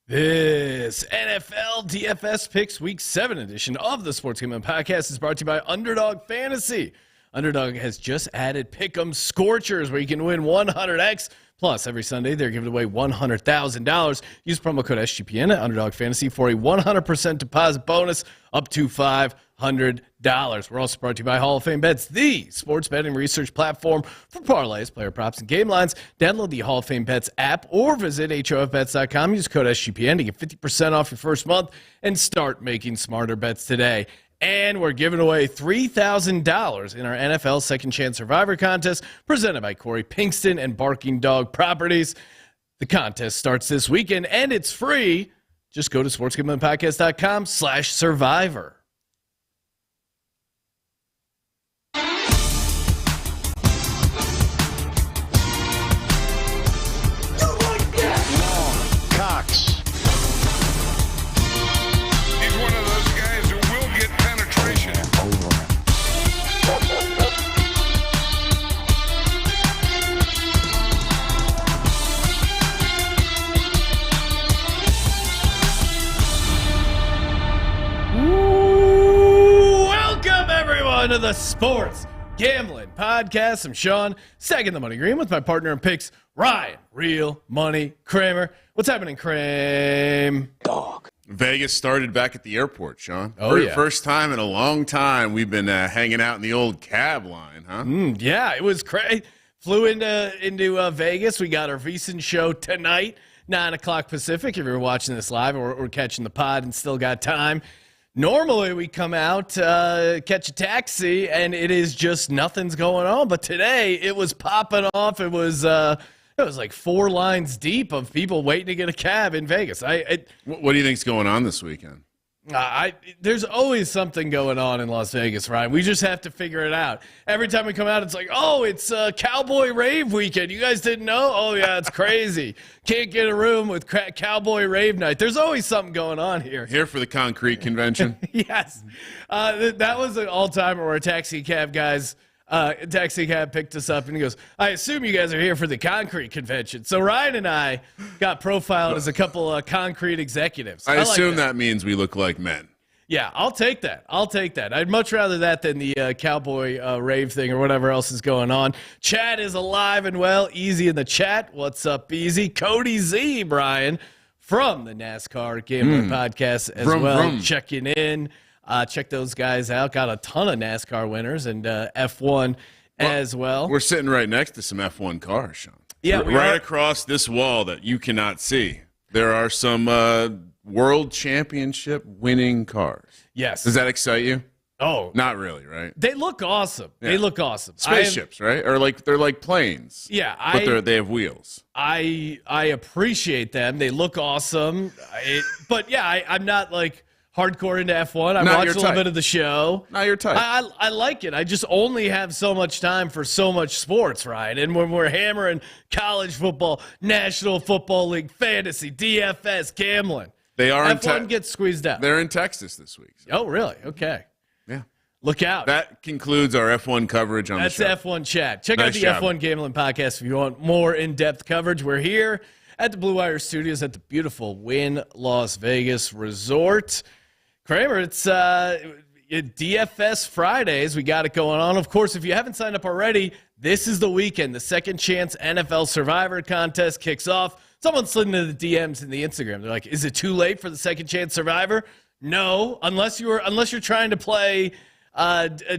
This NFL DFS Picks Week 7 edition of the Sports Gambling Podcast is brought to you by Underdog Fantasy. Underdog has just added Pick'em Scorchers, where you can win 100x. Plus, every Sunday, they're giving away $100,000. Use promo code SGPN at Underdog Fantasy for a 100% deposit bonus up to $500. We're also brought to you by Hall of Fame Bets, the sports betting research platform for parlays, player props, and game lines. Download the Hall of Fame Bets app or visit HOFBets.com. Use code SGPN to get 50% off your first month and start making smarter bets today. And we're giving away $3,000 in our NFL Second Chance Survivor Contest presented by Corey Pinkston and Barking Dog Properties. The contest starts this weekend, and it's free. Just go to sportsgamblingpodcast.com/survivor. To the Sports Gambling Podcast. I'm Sean, second the money green with my partner in picks, Ryan, Real Money Kramer. What's happening, Kramer? Dog. Vegas started back at the airport, Sean. Yeah. First time in a long time we've been hanging out in the old cab line, huh? Yeah, it was crazy. Flew into Vegas. We got our VSiN show tonight, 9 o'clock Pacific. If you're watching this live or catching the pod and still got time. Normally, we come out, catch a taxi, and it is just nothing's going on. But today, it was popping off. It was like 4 lines deep of people waiting to get a cab in Vegas. What do you think's going on this weekend? There's always something going on in Las Vegas, Ryan. We just have to figure it out. Every time we come out, it's like, oh, it's Cowboy Rave weekend. You guys didn't know? Oh, yeah, it's crazy. Can't get a room with Cowboy Rave night. There's always something going on here. Here for the concrete convention? Yes. That was an all-timer where taxi cab picked us up and he goes, I assume you guys are here for the concrete convention. So Ryan and I got profiled as a couple of concrete executives. I assume that means we look like men. Yeah, I'll take that. I'd much rather that than the cowboy rave thing or whatever else is going on. Chat is alive and well. Easy in the chat. What's up, Easy? Cody Z, Brian, from the NASCAR Gambling Podcast as well, checking in. Check those guys out. Got a ton of NASCAR winners and F1 as well. We're sitting right next to some F1 cars, Sean. Yeah, right across this wall that you cannot see. There are some World Championship winning cars. Yes. Does that excite you? Oh, not really, right? They look awesome. Yeah. They look awesome. Spaceships, right? Or they're like planes. Yeah, but they have wheels. I appreciate them. They look awesome. But yeah, I'm not like hardcore into F1. I watched a little bit of the show. Not your type. I like it. I just only have so much time for so much sports, right? And when we're hammering college football, National Football League, fantasy, DFS, gambling, they are F1 gets squeezed out. They're in Texas this week. So. Oh, really? Okay. Yeah. Look out. That concludes our F1 coverage on the show. That's F1 chat. Check out the F1 Gambling Podcast if you want more in-depth coverage. We're here at the Blue Wire Studios at the beautiful Wynn Las Vegas Resort. Kramer, it's DFS Fridays. We got it going on. Of course, if you haven't signed up already, this is the weekend. The Second Chance NFL Survivor Contest kicks off. Someone slid into the DMs in the Instagram. They're like, is it too late for the Second Chance Survivor? No, unless you're trying to play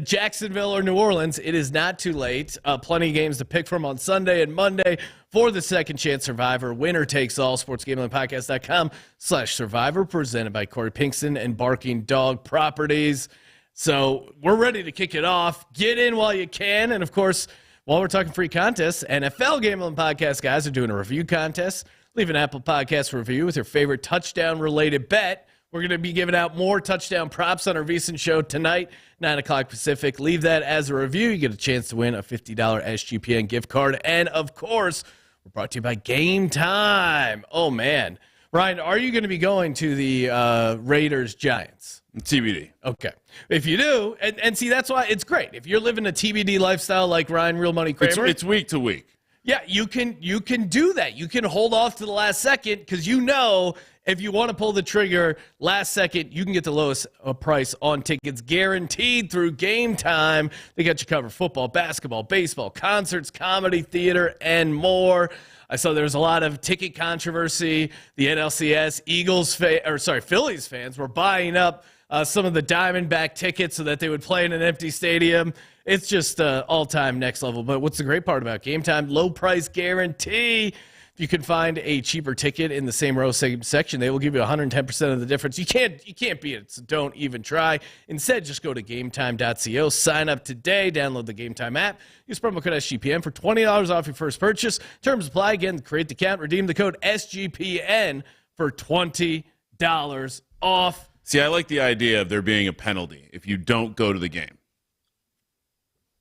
Jacksonville or New Orleans, it is not too late. Plenty of games to pick from on Sunday and Monday for the Second Chance Survivor. Winner takes all. SportsGamblingPodcast.com/survivor, presented by Corey Pinkston and Barking Dog Properties. So we're ready to kick it off. Get in while you can. And, of course, while we're talking free contests, NFL Gambling Podcast guys are doing a review contest. Leave an Apple Podcast review with your favorite touchdown-related bet. We're going to be giving out more touchdown props on our VSiN show tonight, 9 o'clock Pacific. Leave that as a review. You get a chance to win a $50 SGPN gift card. And, of course, we're brought to you by Game Time. Oh, man. Ryan, are you going to be going to the Raiders-Giants? TBD. Okay. If you do, and see, that's why it's great. If you're living a TBD lifestyle like Ryan, Real Money Kramer. It's week to week. Yeah, you can do that. You can hold off to the last second because you know If you want to pull the trigger last second, you can get the lowest price on tickets guaranteed through Game Time. They got you covered: football, basketball, baseball, concerts, comedy, theater, and more. I saw there was a lot of ticket controversy. The NLCS Phillies fans were buying up some of the Diamondback tickets so that they would play in an empty stadium. It's just all-time next level. But what's the great part about Game Time? Low price guarantee. If you can find a cheaper ticket in the same row, same section, they will give you 110% of the difference. You can't beat it, so don't even try. Instead, just go to gametime.co, sign up today, download the Game Time app, use promo code SGPN for $20 off your first purchase. Terms apply. Again, create the account, redeem the code SGPN for $20 off. See, I like the idea of there being a penalty if you don't go to the game.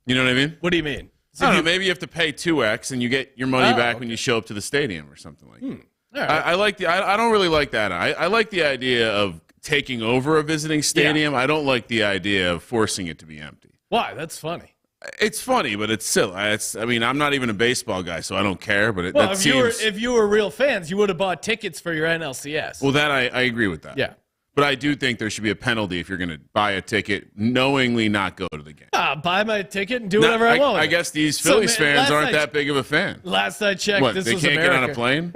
You know what I mean? What do you mean? I don't know, maybe you have to pay 2x and you get your money back when you show up to the stadium or something like that. All right. I don't really like that. I like the idea of taking over a visiting stadium. I don't like the idea of forcing it to be empty. Why? That's funny. It's funny, but it's silly. I'm not even a baseball guy, so I don't care. But if you were real fans, you would have bought tickets for your NLCS. Well, that I agree with that. Yeah. But I do think there should be a penalty if you're going to buy a ticket, knowingly not go to the game. Buy my ticket and do whatever I want. I guess these Phillies fans aren't that big of a fan. Last I checked, What, this they was can't America. get on a plane?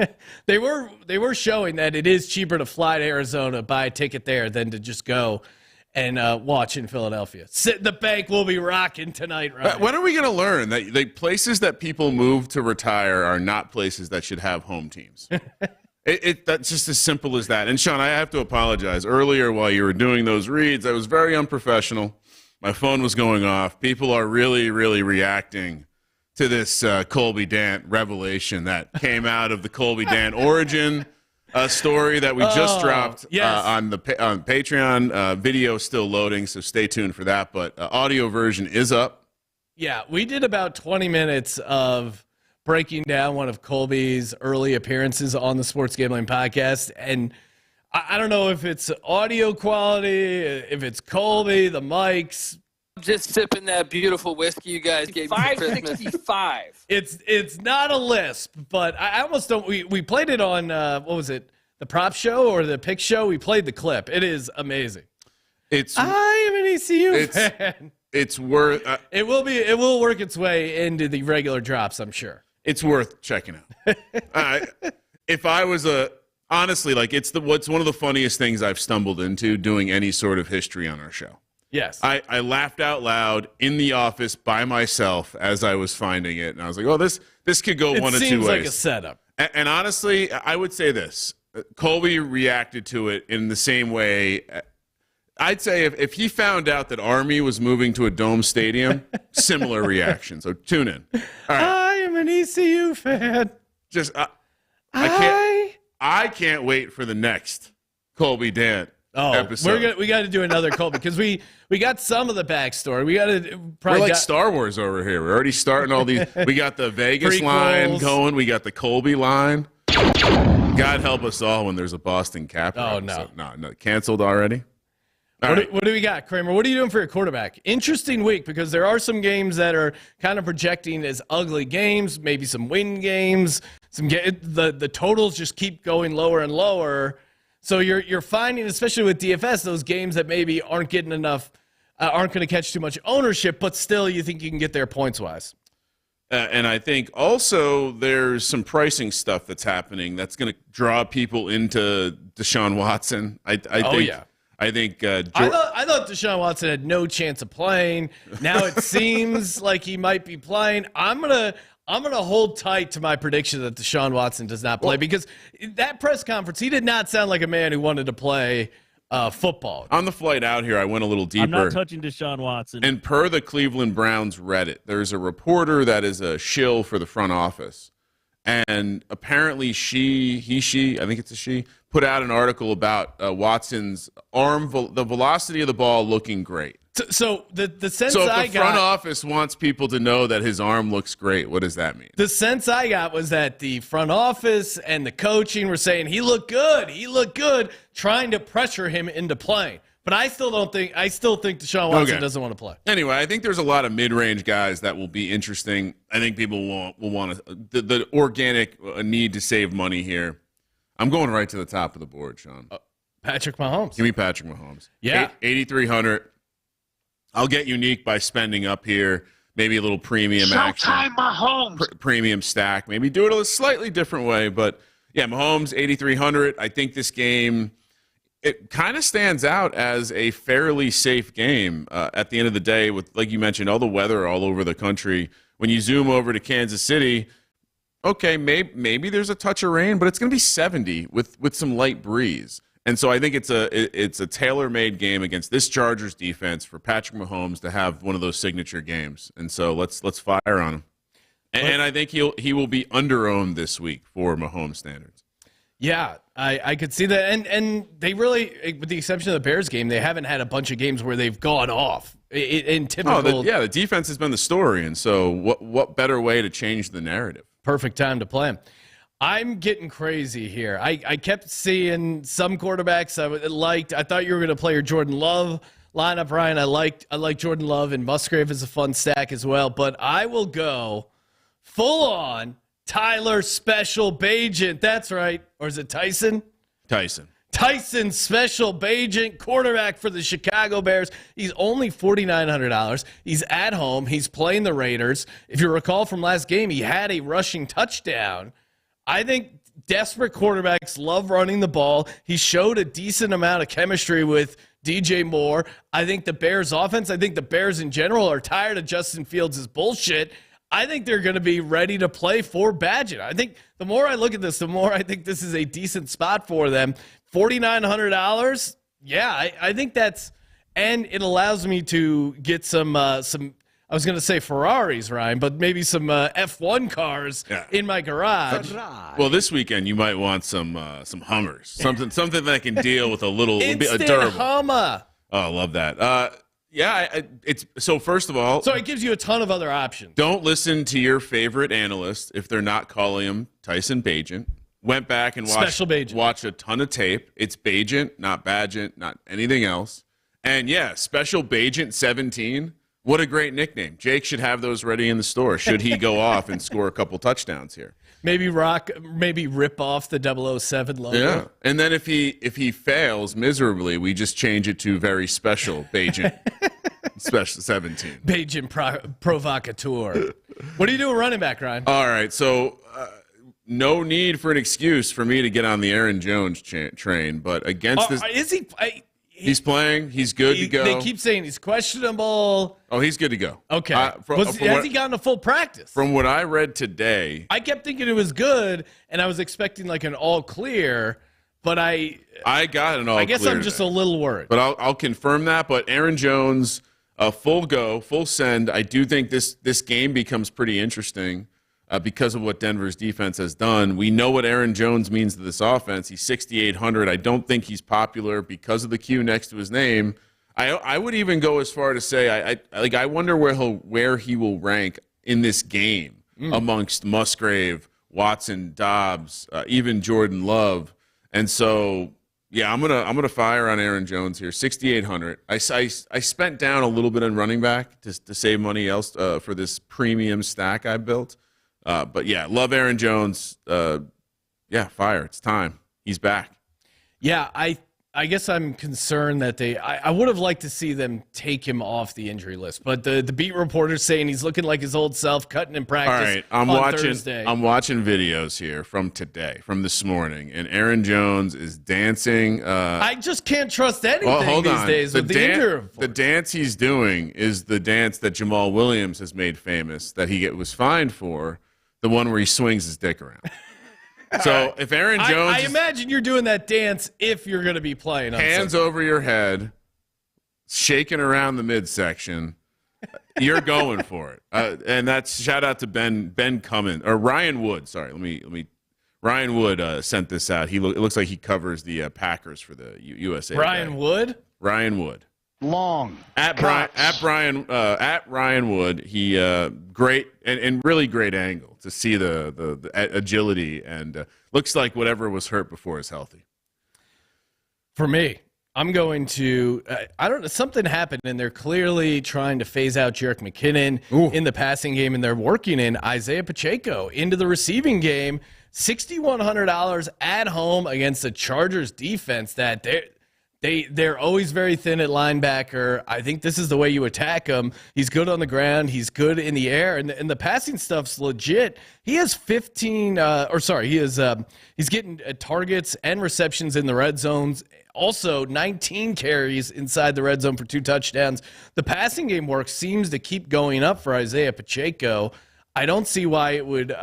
They were showing that it is cheaper to fly to Arizona, buy a ticket there, than to just go and watch in Philadelphia. Sit in the bank. We'll be rocking tonight, right? When are we going to learn that the places that people move to retire are not places that should have home teams? That's just as simple as that. And Sean, I have to apologize. Earlier, while you were doing those reads, I was very unprofessional. My phone was going off. People are really, really reacting to this Colby Dant revelation that came out of the Colby Dant origin story that we just dropped on Patreon. Video still loading, so stay tuned for that. But audio version is up. Yeah, we did about 20 minutes of breaking down one of Colby's early appearances on the Sports Gambling Podcast. And I don't know if it's audio quality, if it's Colby, the mics. Just sipping that beautiful whiskey you guys gave me for Christmas. 565. It's not a lisp, but I almost don't. We played it on, what was it, the prop show or the pick show? We played the clip. It is amazing. I am an ECU fan. It's worth. It will work its way into the regular drops, I'm sure. It's worth checking out. If I was honestly, like it's one of the funniest things I've stumbled into doing any sort of history on our show. Yes. I laughed out loud in the office by myself as I was finding it, and I was like, "Oh, this could go one of two ways." It seems like a setup. And honestly, I would say this: Colby reacted to it in the same way. I'd say if he found out that Army was moving to a dome stadium, similar reaction. So tune in. All right. I am an ECU fan. Just I can't wait for the next Colby Dant episode. We got to do another Colby because we got some of the backstory. We got to probably Star Wars over here. We're already starting all these. We got the Vegas prequels line going. We got the Colby line. God help us all when there's a Boston Cap. Oh episode. No, canceled already. What do we got, Kramer? What are you doing for your quarterback? Interesting week because there are some games that are kind of projecting as ugly games, maybe some win games. The totals just keep going lower and lower. So you're finding, especially with DFS, those games that maybe aren't getting enough, aren't going to catch too much ownership, but still you think you can get there points-wise. And I think also there's some pricing stuff that's happening that's going to draw people into Deshaun Watson. I think. I thought Deshaun Watson had no chance of playing. Now it seems like he might be playing. I'm gonna hold tight to my prediction that Deshaun Watson does not play because that press conference, he did not sound like a man who wanted to play football. On the flight out here, I went a little deeper. I'm not touching Deshaun Watson. And per the Cleveland Browns Reddit, there's a reporter that is a shill for the front office. And apparently I think it's a she, put out an article about Watson's arm, the velocity of the ball looking great. So the sense if I the got, front office wants people to know that his arm looks great, what does that mean? The sense I got was that the front office and the coaching were saying he looked good, trying to pressure him into playing. But I still think Deshaun Watson doesn't want to play. Anyway, I think there's a lot of mid-range guys that will be interesting. I think people will want the organic need to save money here. I'm going right to the top of the board, Sean. Patrick Mahomes. Give me Patrick Mahomes. Yeah. 8,300. I'll get unique by spending up here. Maybe a little premium action. Showtime Mahomes. Premium stack. Maybe do it a slightly different way. But, yeah, Mahomes, 8,300. I think this game, it kind of stands out as a fairly safe game at the end of the day with, like you mentioned, all the weather all over the country. When you zoom over to Kansas City, okay, maybe there's a touch of rain, but it's going to be 70 with some light breeze. And so I think it's a tailor-made game against this Chargers defense for Patrick Mahomes to have one of those signature games. And so let's fire on him. And I think he will be under-owned this week for Mahomes standards. Yeah, I could see that. And they really, with the exception of the Bears game, they haven't had a bunch of games where they've gone off. In typical, the defense has been the story. And so what better way to change the narrative? Perfect time to play him. I'm getting crazy here. I kept seeing some quarterbacks I liked. I thought you were going to play your Jordan Love lineup, Ryan. I like Jordan Love, and Musgrave is a fun stack as well. But I will go full on Tyler Special Bagent. That's right. Or is it Tyson? Tyson Special Bagent, quarterback for the Chicago Bears. He's only $4,900. He's at home. He's playing the Raiders. If you recall from last game, he had a rushing touchdown. I think desperate quarterbacks love running the ball. He showed a decent amount of chemistry with DJ Moore. I think the Bears offense, I think the Bears in general are tired of Justin Fields' bullshit. I think they're going to be ready to play for Badgett. I think the more I look at this, the more I think this is a decent spot for them. $4,900, yeah, I think that's, and it allows me to get some. I was going to say Ferraris, Ryan, but maybe some F1 cars in my garage. Well, this weekend you might want some Hummers, something that can deal with a little a Instant durable. Hummer. Oh, I love that. It's so. First of all, so it gives you a ton of other options. Don't listen to your favorite analyst if they're not calling him Tyson Bagent. Went back and watched a ton of tape. It's Bagent, not Badgett, not anything else. And yeah, Special Bagent 17. What a great nickname. Jake should have those ready in the store. Should he go off and score a couple touchdowns here? Maybe rip off the 007 logo. Yeah. And then if he fails miserably, we just change it to very special Bagent. Special 17. Bagent provocateur. What do you do with running back, Ryan? All right. So no need for an excuse for me to get on the Aaron Jones train, but against this. Is he? He's playing. He's good to go. They keep saying he's questionable. Oh, he's good to go. Okay. Has he gotten a full practice? From what I read today. I kept thinking it was good, and I was expecting like an all clear, but I got an all clear. I guess I'm just a little worried. But I'll confirm that. But Aaron Jones, full go, full send. I do think this game becomes pretty interesting. Because of what Denver's defense has done. We know what Aaron Jones means to this offense. He's 6,800. I don't think he's popular because of the Q next to his name. I would even go as far to say I wonder where he will rank in this game amongst Musgrave, Watson, Dobbs, even Jordan Love. And so yeah, I'm gonna fire on Aaron Jones here. 6,800. I spent down a little bit on running back to save money else for this premium stack I built. But yeah, love Aaron Jones. Fire. It's time. He's back. Yeah, I guess I'm concerned that I would have liked to see them take him off the injury list, but the beat reporter's saying he's looking like his old self, cutting in practice. All right, Thursday. I'm watching videos here from this morning, and Aaron Jones is dancing. I just can't trust anything these days with the injury report. The dance he's doing is the dance that Jamal Williams has made famous that he was fined for. The one where he swings his dick around. So if Aaron Jones... I imagine you're doing that dance if you're going to be playing. Hands over your head, shaking around the midsection, you're going for it. And that's shout out to Ben Cummins, or Ryan Wood. Sorry, let me. Ryan Wood sent this out. It looks like he covers the Packers for the USA. Ryan Wood? Long. At Ryan Wood, he great and really great angle to see the agility and looks like whatever was hurt before is healthy. For me, I'm going to I don't know, something happened and they're clearly trying to phase out Jerick McKinnon in the passing game, and they're working in Isaiah Pacheco into the receiving game. $6,100 at home against the Chargers defense that they're always very thin at linebacker. I think this is the way you attack him. He's good on the ground. He's good in the air, and the passing stuff's legit. He has he's getting targets and receptions in the red zones. Also, 19 carries inside the red zone for 2 touchdowns. The passing game work seems to keep going up for Isaiah Pacheco. I don't see why it would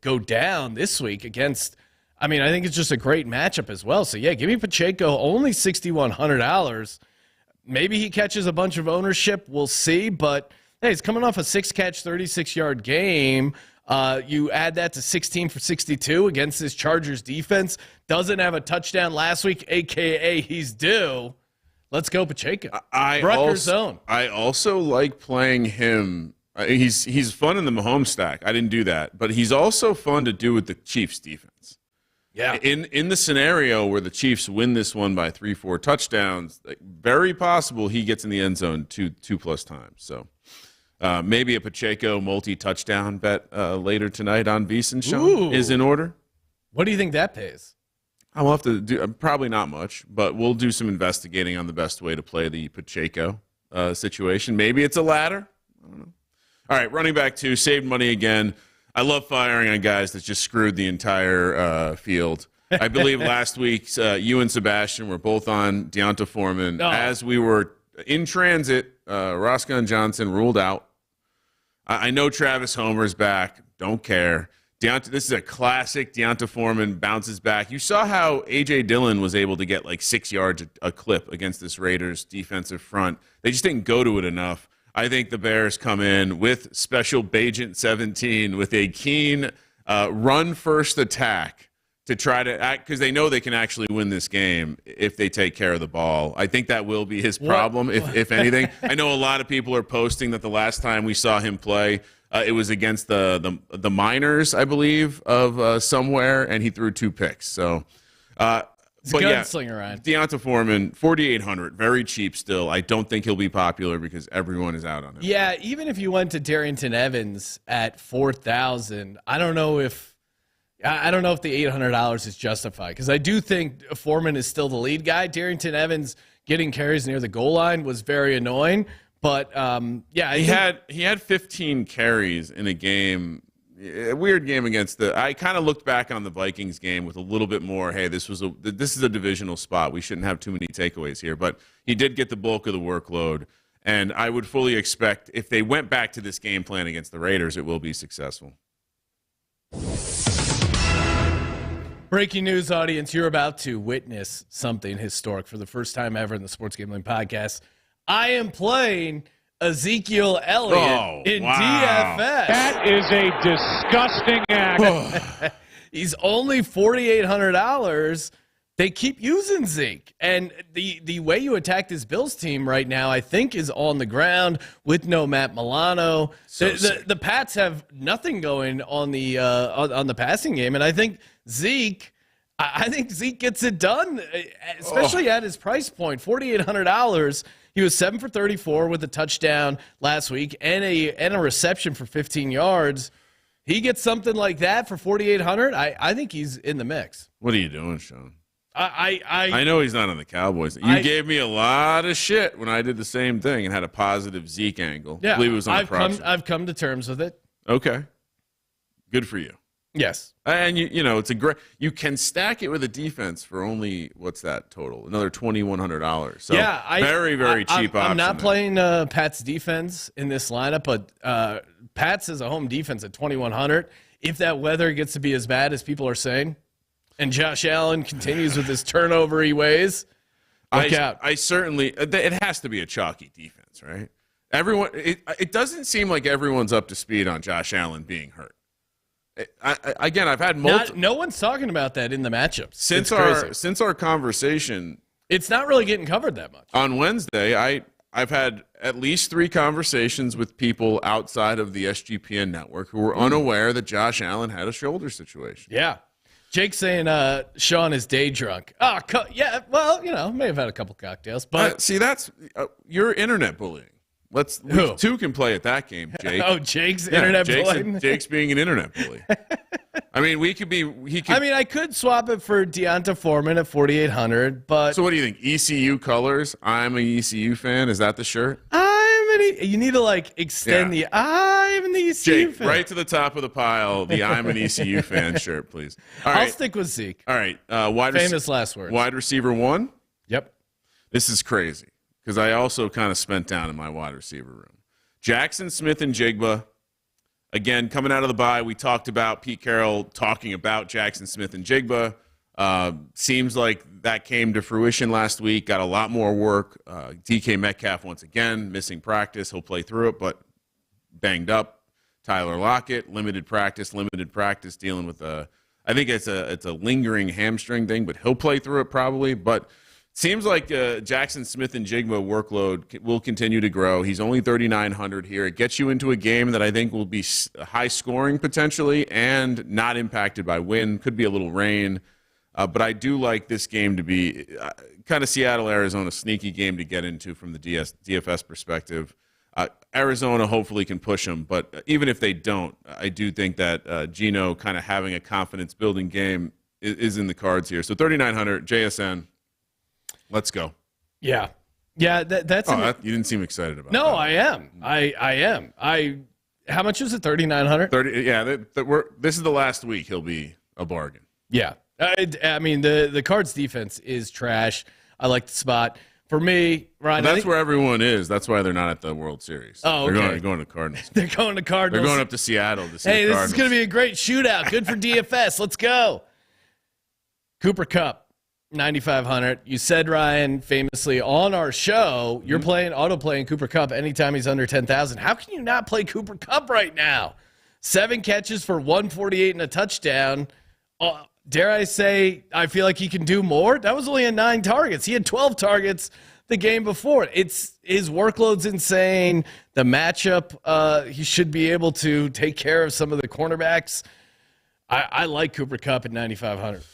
go down this week against. I mean, I think it's just a great matchup as well. So, yeah, give me Pacheco, only $6,100. Maybe he catches a bunch of ownership. We'll see. But, hey, he's coming off a 6-catch, 36-yard game. You add that to 16 for 62 against this Chargers defense. Doesn't have a touchdown last week, a.k.a. he's due. Let's go Pacheco. Rutgers zone. I also like playing him. He's fun in the Mahomes stack. I didn't do that. But he's also fun to do with the Chiefs defense. Yeah. In the scenario where the Chiefs win this one by 3-4 touchdowns, very possible he gets in the end zone two plus times. So maybe a Pacheco multi-touchdown bet later tonight on VSiN Sean is in order. What do you think that pays? I will have to do probably not much, but we'll do some investigating on the best way to play the Pacheco situation. Maybe it's a ladder. I don't know. All right, running back 2, saved money again. I love firing on guys that just screwed the entire field. I believe last week you and Sebastian were both on Deonta Foreman. As we were in transit, Roscoe Johnson ruled out. I know Travis Homer's back. Don't care. This is a classic. Deonta Foreman bounces back. You saw how A.J. Dillon was able to get like 6 yards a clip against this Raiders defensive front. They just didn't go to it enough. I think the Bears come in with Special Bagent 17 with a keen run-first attack to try to act, because they know they can actually win this game if they take care of the ball. I think that will be his problem, if anything. I know a lot of people are posting that the last time we saw him play, it was against the Miners, I believe, of somewhere, and he threw 2 picks. So, But gunslinger, Ryan. Deonta Foreman, $4,800, very cheap still. I don't think he'll be popular because everyone is out on him. Yeah, even if you went to Darrington Evans at $4,000, I don't know if the $800 is justified, because I do think Foreman is still the lead guy. Darrington Evans getting carries near the goal line was very annoying, but he had 15 carries in a game. A weird game against I kind of looked back on the Vikings game with a little bit more, hey, this is a divisional spot. We shouldn't have too many takeaways here. But he did get the bulk of the workload. And I would fully expect if they went back to this game plan against the Raiders, it will be successful. Breaking news, audience. You're about to witness something historic for the first time ever in the Sports Gambling Podcast. I am playing Ezekiel Elliott in DFS. That is a disgusting act. He's only $4,800. They keep using Zeke. And the way you attack this Bills team right now, I think, is on the ground with no Matt Milano. The Pats have nothing going on the passing game. And I think Zeke gets it done, especially at his price point, $4,800. He was 7 for 34 with a touchdown last week and a reception for 15 yards. He gets something like that for $4,800. I think he's in the mix. What are you doing, Sean? I know he's not on the Cowboys. You gave me a lot of shit when I did the same thing and had a positive Zeke angle. Yeah, I believe it was on the prop sheet. I've come to terms with it. Okay, good for you. Yes. And it's a great. You can stack it with a defense for only, what's that total? Another $2,100. So yeah, very cheap option. I'm not playing Pat's defense in this lineup, but Pat's is a home defense at $2,100. If that weather gets to be as bad as people are saying, and Josh Allen continues with his turnover-y ways, look out. I certainly. It has to be a chalky defense, right? Everyone. It doesn't seem like everyone's up to speed on Josh Allen being hurt. I've had no one's talking about that in the matchups since our conversation. It's not really getting covered that much. On Wednesday, I've had at least 3 conversations with people outside of the SGPN network who were unaware that Josh Allen had a shoulder situation. Yeah, Jake's saying Sean is day drunk. Yeah, well, may have had a couple cocktails, but see, that's you're internet bullying. Who? Two can play at that game, Jake. Oh, Jake's internet bully. Jake's being an internet bully. I mean, I could swap it for Deonta Foreman at 4,800, but So what do you think? ECU colors? I'm an ECU fan. Is that the shirt? you need to extend the I'm an ECU Jake, fan. right to the top of the pile, the I'm an ECU fan shirt, please. All right. I'll stick with Zeke. All right. Famous last words. Wide receiver 1. Yep. This is crazy because I also kind of spent down in my wide receiver room. Jackson Smith and Jigba. Again, coming out of the bye, we talked about Pete Carroll talking about Jackson Smith and Jigba. Seems like that came to fruition last week. Got a lot more work. DK Metcalf, once again, missing practice. He'll play through it, but banged up. Tyler Lockett, limited practice, dealing with I think it's a lingering hamstring thing, but he'll play through it probably. But seems like Jackson Smith and Jigba workload will continue to grow. He's only 3,900 here. It gets you into a game that I think will be high scoring potentially and not impacted by wind. Could be a little rain. But I do like this game to be kind of Seattle-Arizona sneaky game to get into from the DFS perspective. Arizona hopefully can push them, but even if they don't, I do think that Geno kind of having a confidence-building game is in the cards here. So 3,900, JSN, let's go. Yeah. Yeah, that's you didn't seem excited about that. No, I am. I am. How much is it, 3,900? 30, yeah, this is the last week he'll be a bargain. Yeah. I mean, the Cards defense is trash. I like the spot. For me, Ryan, That's where everyone is. That's why they're not at the World Series. Oh, okay. They're going to Cardinals. They're going to Cardinals. They're going up to Seattle to see Hey, the this Cardinals. is going to be a great shootout. Good for DFS. Let's go. Cooper Kupp, 9,500. You said, Ryan, famously on our show, you're auto-playing Cooper Kupp anytime he's under 10,000. How can you not play Cooper Kupp right now? 7 catches for 148 and a touchdown. Dare I say, I feel like he can do more? That was only 9 targets. He had 12 targets the game before. His workload's insane. The matchup, he should be able to take care of some of the cornerbacks. I like Cooper Kupp at 9,500.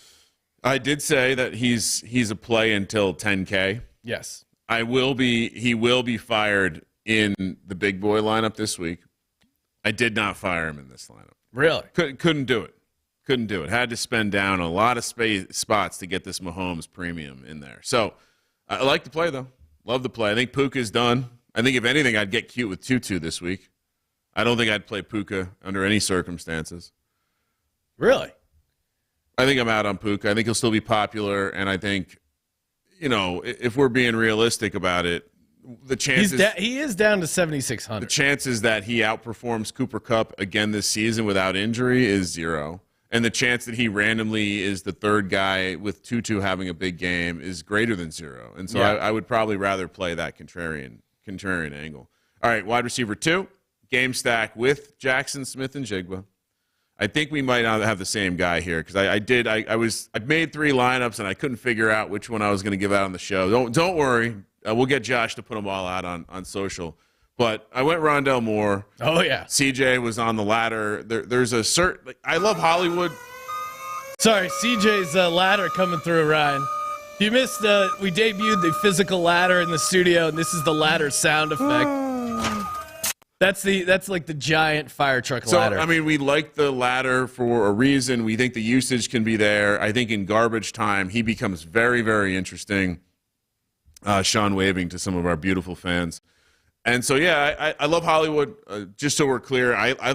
I did say that he's a play until 10K. Yes. He will be fired in the big boy lineup this week. I did not fire him in this lineup. Really? Couldn't do it. Couldn't do it. Had to spend down a lot of spots to get this Mahomes premium in there. So I like the play, though. Love the play. I think Puka's done. I think, if anything, I'd get cute with Tutu this week. I don't think I'd play Puka under any circumstances. Really? I think I'm out on Puka. I think he'll still be popular. And I think, if we're being realistic about it, the chances he is down to 7,600. The chances that he outperforms Cooper Kupp again this season without injury is 0. And the chance that he randomly is the third guy with Tutu having a big game is greater than 0. And so I would probably rather play that contrarian angle. All right, wide receiver 2, game stack with Jackson Smith and Jigba. I think we might not have the same guy here because I made 3 lineups and I couldn't figure out which one I was going to give out on the show. Don't worry, we'll get Josh to put them all out on social. But I went Rondell Moore. Oh, yeah. CJ was on the ladder. There's a certain – I love Hollywood. Sorry, CJ's ladder coming through, Ryan. You missed we debuted the physical ladder in the studio, and this is the ladder sound effect. That's like the giant fire truck ladder. So, I mean, we like the ladder for a reason. We think the usage can be there. I think in garbage time, he becomes very, very interesting. Sean waving to some of our beautiful fans. And so, yeah, I love Hollywood. Just so we're clear, I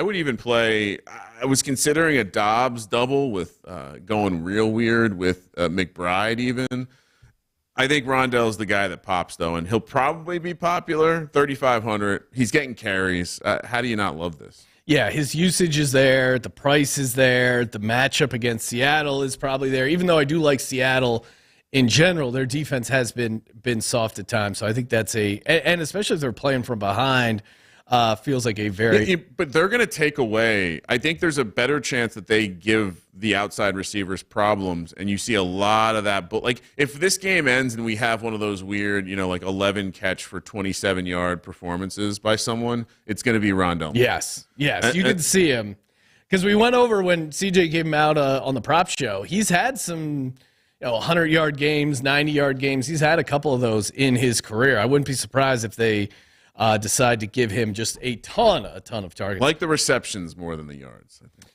would even play. I was considering a Dobbs double with going real weird with McBride even. I think Rondell's the guy that pops, though, and he'll probably be popular, 3,500. He's getting carries. How do you not love this? Yeah, his usage is there. The price is there. The matchup against Seattle is probably there. Even though I do like Seattle in general, their defense has been soft at times. So I think that's and especially if they're playing from behind, feels like a very. But they're going to take away. I think there's a better chance that they give the outside receivers problems, and you see a lot of that. But like, if this game ends and we have one of those weird, like 11 catch for 27-yard performances by someone, it's going to be Rondell. Yes, you did see him because we went over when CJ came out on the prop show. He's had some 100-yard games, 90-yard games. He's had a couple of those in his career. I wouldn't be surprised if they decide to give him just a ton of targets. Like the receptions more than the yards, I think.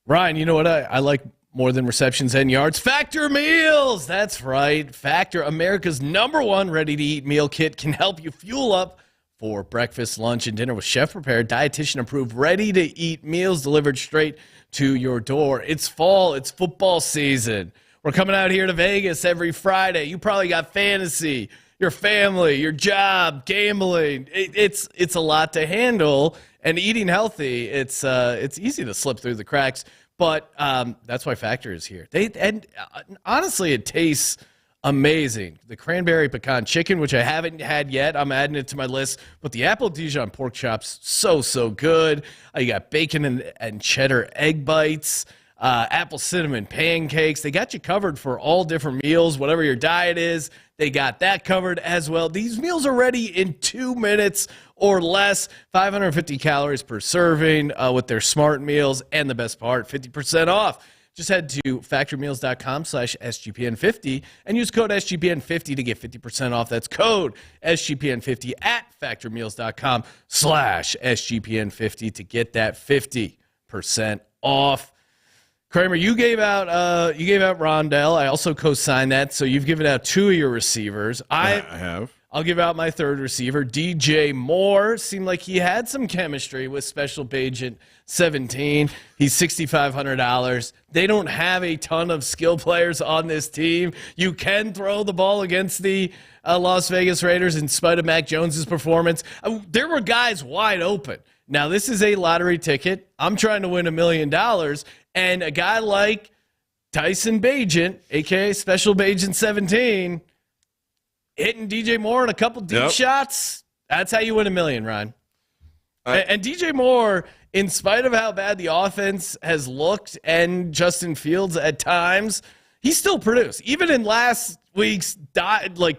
Ryan, you know what I like more than receptions and yards? Factor meals. That's right. Factor, America's #1 ready-to-eat meal kit, can help you fuel up for breakfast, lunch, and dinner with chef-prepared, dietitian-approved, ready-to-eat meals delivered straight to your door. It's fall. It's football season. We're coming out here to Vegas every Friday. You probably got fantasy, your family, your job, gambling. It's a lot to handle, and eating healthy, it's easy to slip through the cracks. But that's why Factor is here. Honestly, it tastes amazing. The cranberry pecan chicken, which I haven't had yet, I'm adding it to my list. But the apple Dijon pork chops, so good. You got bacon and cheddar egg bites, apple cinnamon pancakes. They got you covered for all different meals, whatever your diet is. They got that covered as well. These meals are ready in 2 minutes or less. 550 calories per serving with their smart meals. And the best part, 50% off. Just head to factormeals.com/SGPN50 and use code SGPN50 to get 50% off. That's code SGPN50 at factormeals.com/SGPN50 to get that 50% off. Kramer, you gave out Rondell. I also co-signed that, so you've given out 2 of your receivers. I have. I'll give out my 3rd receiver, DJ Moore. Seemed like he had some chemistry with Special Agent 17. He's $6,500. They don't have a ton of skill players on this team. You can throw the ball against the Las Vegas Raiders in spite of Mac Jones's performance. There were guys wide open. Now, this is a lottery ticket. I'm trying to win $1 million, and a guy like Tyson Bagent, a.k.a. Special Agent 17, hitting DJ Moore in a couple deep shots, that's how you win $1 million, Ryan. And DJ Moore, in spite of how bad the offense has looked and Justin Fields at times, he still produced. Even in last week's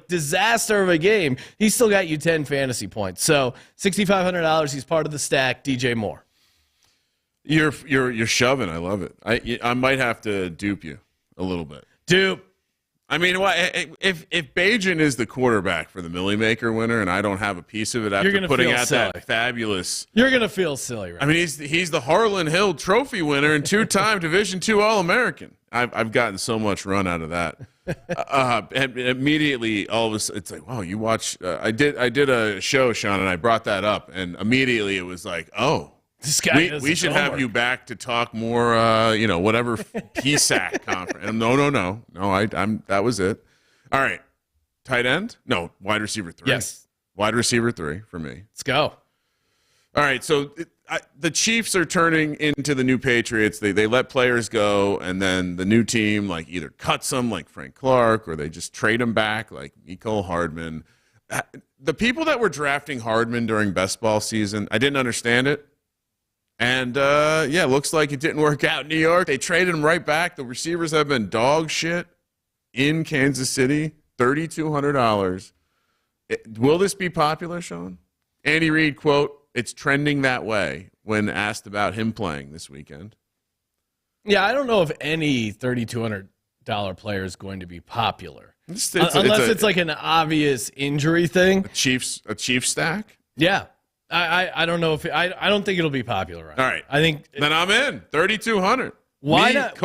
disaster of a game, he still got you 10 fantasy points. So $6,500, he's part of the stack, DJ Moore. You're shoving. I love it. I might have to dupe you a little bit. Dupe. I mean, if Bajan is the quarterback for the Millie Maker winner, and I don't have a piece of it after putting out that fabulous, you're gonna feel silly, right? I mean, he's the Harlan Hill Trophy winner and 2-time Division II All-American. I've gotten so much run out of that. And immediately, all of a sudden, it's like, wow, you watch. I did a show, Sean, and I brought that up, and immediately it was like, oh. This guy we should have you back to talk more, whatever PSAC conference. No. That was it. All right. Tight end? No, wide receiver 3. Yes. Wide receiver 3 for me. Let's go. All right. So the Chiefs are turning into the new Patriots. They let players go, and then the new team either cuts them like Frank Clark, or they just trade them back like Mecole Hardman. The people that were drafting Hardman during best ball season, I didn't understand it. And, looks like it didn't work out in New York. They traded him right back. The receivers have been dog shit in Kansas City, $3,200. Will this be popular, Sean? Andy Reid, quote, "It's trending that way," when asked about him playing this weekend. Yeah, I don't know if any $3,200 player is going to be popular. Unless it's like an obvious injury thing. A Chiefs stack? Yeah. I don't know if I don't think it'll be popular. Right? All right, I think then I'm in $3,200. Why not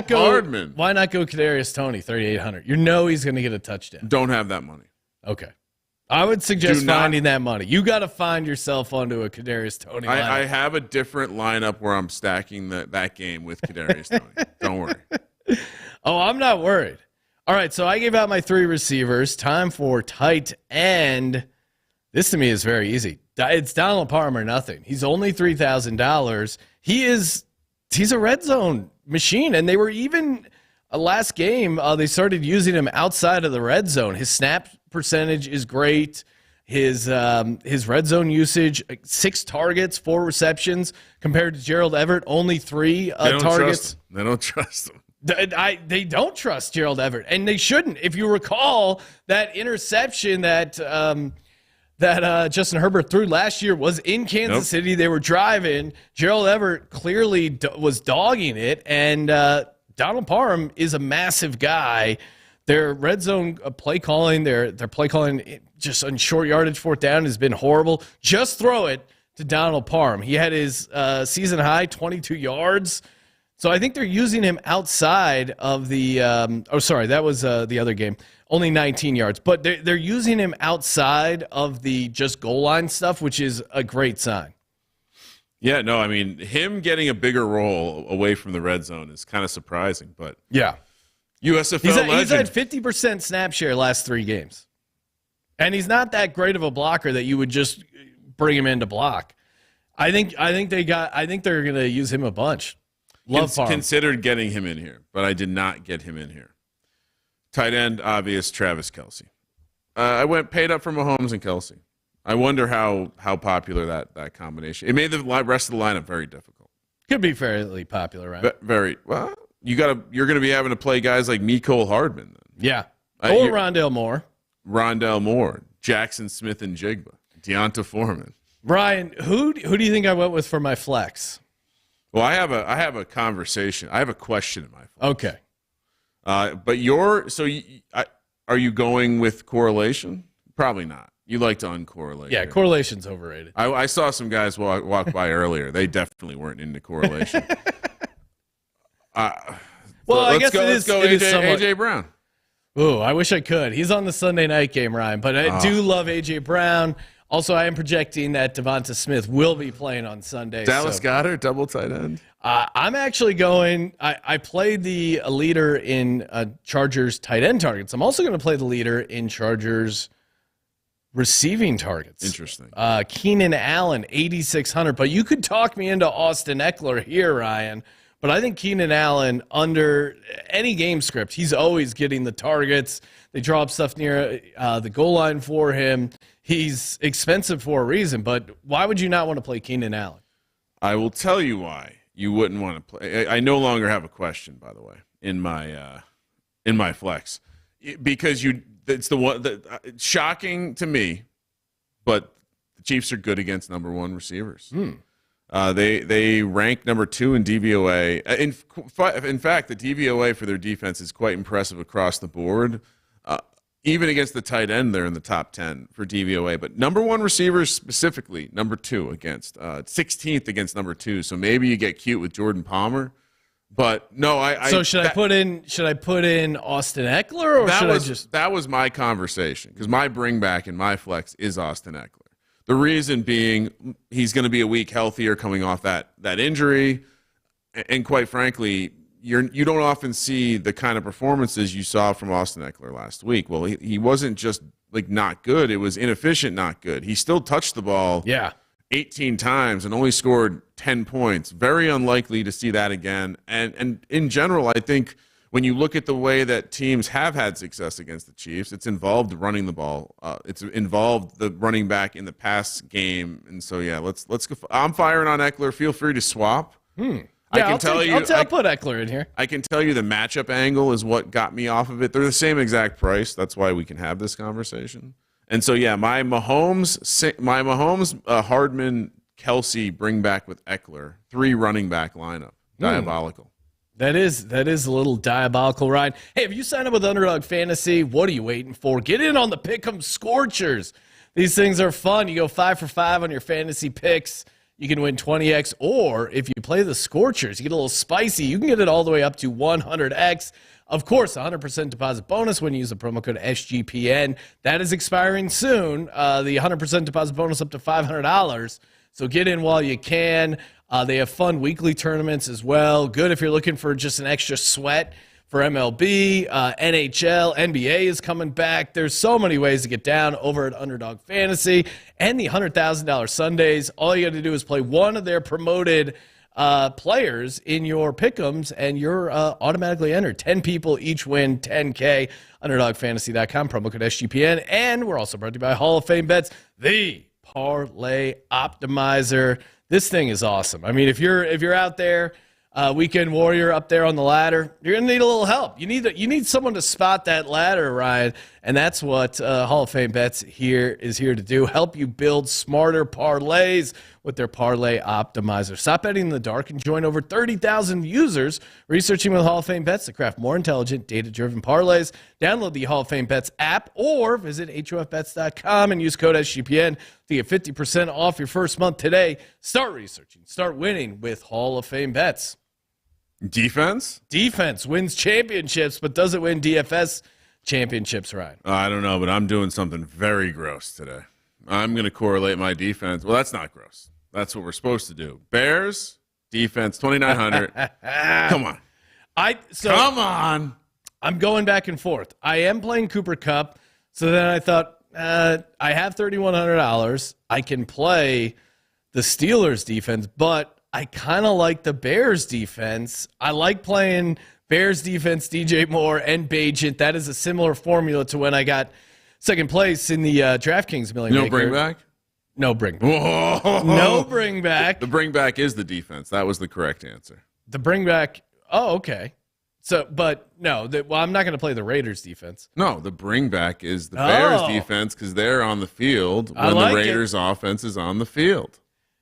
go Hardman? Why not go Kadarius Toney $3,800? He's going to get a touchdown. Don't have that money. Okay, I would suggest finding that money. You got to find yourself onto a Kadarius Toney. I have a different lineup where I'm stacking that game with Kadarius Toney. Don't worry. Oh, I'm not worried. All right, so I gave out my 3 receivers. Time for tight end. This to me is very easy. It's Donald Parham nothing. He's only $3,000. He's a red zone machine, and they were even last game. They started using him outside of the red zone. His snap percentage is great. His red zone usage, 6 targets, 4 receptions, compared to Gerald Everett, only 3 targets. They don't trust him. They don't trust Gerald Everett, and they shouldn't. If you recall, that interception that Justin Herbert threw last year was in Kansas City. They were driving. Gerald Everett clearly was dogging it, and Donald Parham is a massive guy. Their red zone play calling, their play calling just on short yardage, fourth down has been horrible. Just throw it to Donald Parham. He had his season high 22 yards. So I think they're using him outside of the that was the other game. Only 19 yards. But they're using him outside of the just goal line stuff, which is a great sign. Yeah, no, I mean, him getting a bigger role away from the red zone is kind of surprising, but yeah. USFL He's had 50% snap share last 3 games. And he's not that great of a blocker that you would just bring him in to block. I think they're going to use him a bunch. Considered getting him in here, but I did not get him in here. Tight end, obvious, Travis Kelce. I paid up for Mahomes and Kelce. I wonder how popular that combination. It made the rest of the lineup very difficult. Could be fairly popular, right? Very well. You're going to be having to play guys like Mecole Hardman. Then. Yeah. Or Rondale Moore. Jackson Smith and Jigba. Deonta Foreman. Brian, who do you think I went with for my flex? Well, I have a conversation. I have a question in my flex. Okay. But are you going with correlation? Probably not. You like to uncorrelate. Yeah, correlation's overrated. I saw some guys walk by earlier. They definitely weren't into correlation. I guess let's go AJ Brown. Ooh, I wish I could. He's on the Sunday night game, Ryan, but I do love AJ Brown. Also, I am projecting that Devonta Smith will be playing on Sunday. Dallas Goedert, double tight end. I'm actually going. I played the leader in Chargers tight end targets. I'm also going to play the leader in Chargers receiving targets. Interesting. Keenan Allen, 8,600. But you could talk me into Austin Eckler here, Ryan. But I think Keenan Allen, under any game script, he's always getting the targets. They draw up stuff near the goal line for him. He's expensive for a reason, but why would you not want to play Keenan Allen? I will tell you why you wouldn't want to play. I no longer have a question, by the way, in my flex, because it's the one that shocking to me, but the Chiefs are good against number 1 receivers. They rank number 2 in DVOA. In fact, the DVOA for their defense is quite impressive across the board. Even against the tight end, they're in the top 10 for DVOA. But number 1 receivers specifically, number 2 against 16th against number 2. So maybe you get cute with Jordan Palmer. But no, should I put in Austin Eckler, or that was my conversation, because my bring back in my flex is Austin Eckler. The reason being, he's going to be a week healthier coming off that injury, and quite frankly, you don't often see the kind of performances you saw from Austin Eckler last week. Well, he wasn't just like not good; it was inefficient, not good. He still touched the ball 18 times and only scored 10 points. Very unlikely to see that again. And in general, I think when you look at the way that teams have had success against the Chiefs, it's involved running the ball. It's involved the running back in the pass game. And so, yeah, let's go. I'm firing on Eckler. Feel free to swap. I'll put Eckler in here. I can tell you the matchup angle is what got me off of it. They're the same exact price. That's why we can have this conversation. And so, yeah, my Mahomes, Hardman, Kelce bring back with Eckler, 3 running back lineup. Diabolical. That is a little diabolical, Ryan. Hey, if you sign up with Underdog Fantasy, what are you waiting for? Get in on the Pick'em Scorchers. These things are fun. You go 5 for 5 on your fantasy picks. You can win 20x, or if you play the Scorchers, you get a little spicy. You can get it all the way up to 100x. Of course, 100% deposit bonus when you use the promo code SGPN. That is expiring soon. The 100% deposit bonus up to $500. So get in while you can. They have fun weekly tournaments as well. Good if you're looking for just an extra sweat for MLB, NHL, NBA is coming back. There's so many ways to get down over at Underdog Fantasy. And the $100,000 Sundays, all you got to do is play one of their promoted players in your pick'ems, and you're automatically entered. 10 people each win $10K. UnderdogFantasy.com, promo code SGPN. And we're also brought to you by Hall of Fame Bets, the Parlay Optimizer. This thing is awesome. I mean, if you're out there, weekend warrior up there on the ladder, you're gonna need a little help. You need someone to spot that ladder, Ryan, And that's what Hall of Fame Bets is here to do. Help you build smarter parlays with their Parlay Optimizer. Stop betting in the dark and join over 30,000 users researching with Hall of Fame Bets to craft more intelligent, data-driven parlays. Download the Hall of Fame Bets app or visit hofbets.com and use code SGPN to get 50% off your first month today. Start researching. Start winning with Hall of Fame Bets. Defense? Defense wins championships, but doesn't win DFS championships, Ryan. I don't know, but I'm doing something very gross today. I'm going to correlate my defense. Well, that's not gross. That's what we're supposed to do. Bears, defense, 2,900. Come on. Come on. I'm going back and forth. I am playing Cooper Kupp, so then I thought, I have $3,100. I can play the Steelers defense, but I kind of like the Bears defense. I like playing Bears defense, DJ Moore, and Bajent. That is a similar formula to when I got second place in the DraftKings Million Maker. No bring back? No bring back. Whoa. No bring back. The bring back is the defense. That was the correct answer. The bring back. Oh, okay. So, but no, I'm not going to play the Raiders defense. No, the bring back is the Bears defense because they're on the field when the Raiders offense is on the field.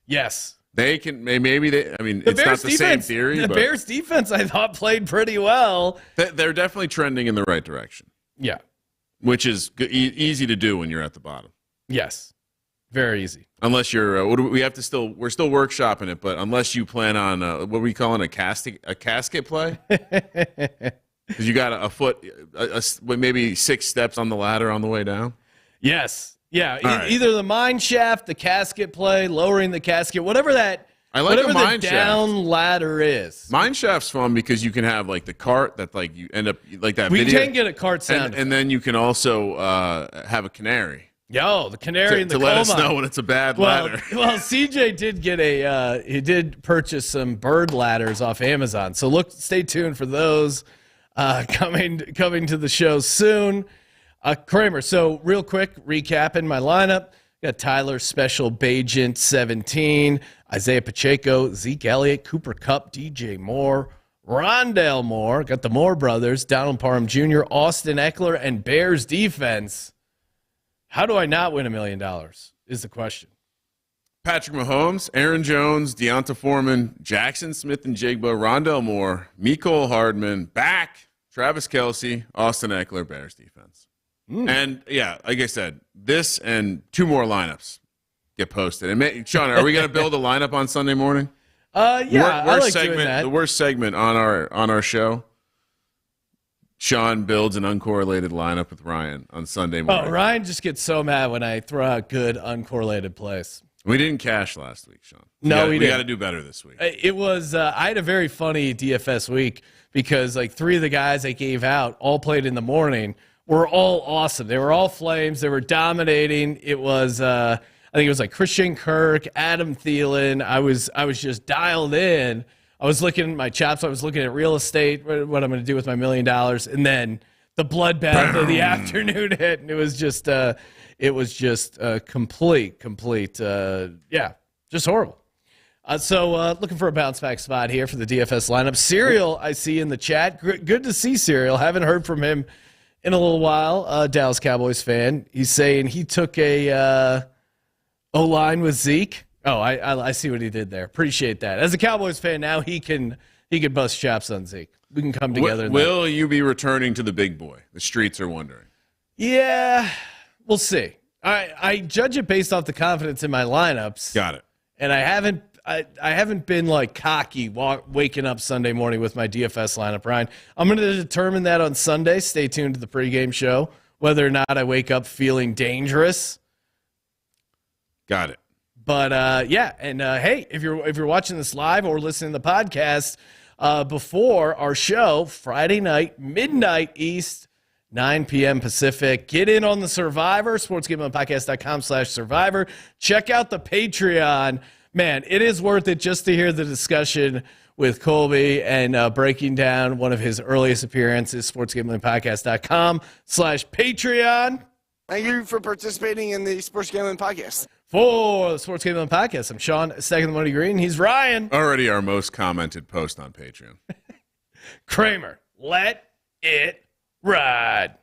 Yes. They can maybe they. I mean, it's not the same theory. The Bears defense, I thought, played pretty well. They're definitely trending in the right direction. Yeah, which is easy to do when you're at the bottom. Yes, very easy. Unless you're, we're still workshopping it, but unless you plan on what are we calling a casket play? Because you got a foot, maybe 6 steps on the ladder on the way down. Yes. Yeah, right. Either the mine shaft, the casket play, lowering the casket, whatever that. I like whatever the mine the down shaft. Ladder is. Mine shaft's fun because you can have like the cart that like you end up like that. We video. can get a cart sound, and then you can also have a canary. Yo, the canary in the to let us know when it's a bad ladder. Well, CJ did get he did purchase some bird ladders off Amazon. So stay tuned for those coming to the show soon. Kramer, so real quick, recapping my lineup. Got Tyler Special, Bajent, 17, Isaiah Pacheco, Zeke Elliott, Cooper Kupp, DJ Moore, Rondale Moore. Got the Moore brothers, Donald Parham Jr., Austin Eckler, and Bears defense. How do I not win $1 million is the question. Patrick Mahomes, Aaron Jones, Deonta Foreman, Jackson Smith and Jigba, Rondale Moore, Mecole Hardman, back, Travis Kelce, Austin Eckler, Bears defense. And, yeah, like I said, this and 2 more lineups get posted. And Sean, are we going to build a lineup on Sunday morning? Yeah, I like doing that. The worst segment on our show, Sean builds an uncorrelated lineup with Ryan on Sunday morning. Oh, Ryan just gets so mad when I throw out good uncorrelated plays. We didn't cash last week, Sean. No, we didn't. We got to do better this week. It was I had a very funny DFS week because like 3 of the guys I gave out all played in the morning. Were all awesome. They were all flames. They were dominating. It was I think it was like Christian Kirk, Adam Thielen. I was just dialed in. I was looking at my chops. I was looking at real estate, what I'm going to do with my $1 million, and then the bloodbath of the afternoon hit, and it was just complete, just horrible. So looking for a bounce back spot here for the DFS lineup. Serial, I see in the chat. Good to see Serial. Haven't heard from him in a little while. Dallas Cowboys fan. He's saying he took a O-line with Zeke. Oh, I see what he did there. Appreciate that. As a Cowboys fan, now he can bust chops on Zeke. We can come together. Will you be returning to the big boy? The streets are wondering. Yeah, we'll see. I judge it based off the confidence in my lineups. Got it. And I haven't been like cocky waking up Sunday morning with my DFS lineup, Ryan. I'm going to determine that on Sunday. Stay tuned to the pregame show, whether or not I wake up feeling dangerous. Got it. But yeah, and hey, if you're watching this live or listening to the podcast before our show, Friday night, midnight East, 9 p.m. Pacific. Get in on the Survivor, sportsgamblingpodcast.com/survivor. Check out the Patreon. Man, it is worth it just to hear the discussion with Colby and breaking down one of his earliest appearances, sportsgamblingpodcast.com/Patreon. Thank you for participating in the Sports Gambling Podcast. For the Sports Gambling Podcast, I'm Sean, Stacking the Money Green. He's Ryan. Already our most commented post on Patreon. Kramer, let it ride.